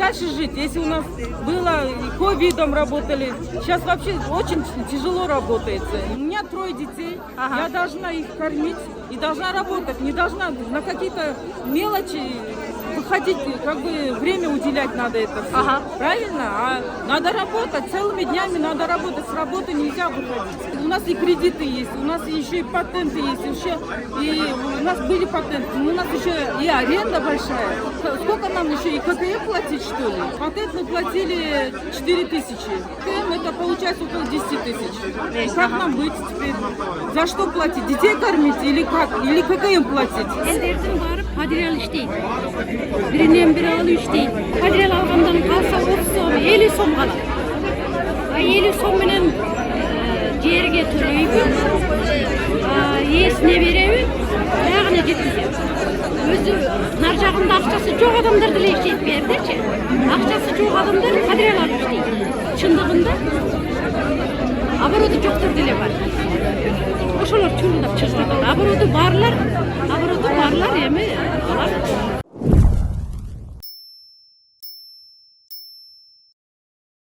дальше жить? Если у нас было и ковидом работали, сейчас вообще очень тяжело работается. У меня 3 детей, я должна их кормить и должна работать, не должна на какие-то мелочи выходить, как бы время уделять надо это все. Правильно? А надо работать, целыми днями надо работать, с работы нельзя выходить. У нас и кредиты есть, у нас еще и патенты есть, еще и у нас были патенты, но у нас еще и аренда большая. Сколько нам еще и ККМ платить, что ли? Патент мы платили 4 тысячи. ККМ это получается около 10 тысяч. Как нам быть теперь? За что платить? Детей кормить или как? Или ККМ платить? Материал işteydi. Birinden biri alıyor işteydi. Materiyal algandan kalsa 30 so'm, 50 so'm kalır. 50 so'm bilen ciğer getiriyor. Yesine veriyor, ayağına getiriyor. Özü nar жағында ақшасы жоқ адамдар деле işteydi бердичи. Ақшасы жоқ адамдар материал алып işteydi. Шындығында обороты жоқтар деле бар. Ошолор чурулдап чыгып жатат. Обороты барлар эми алар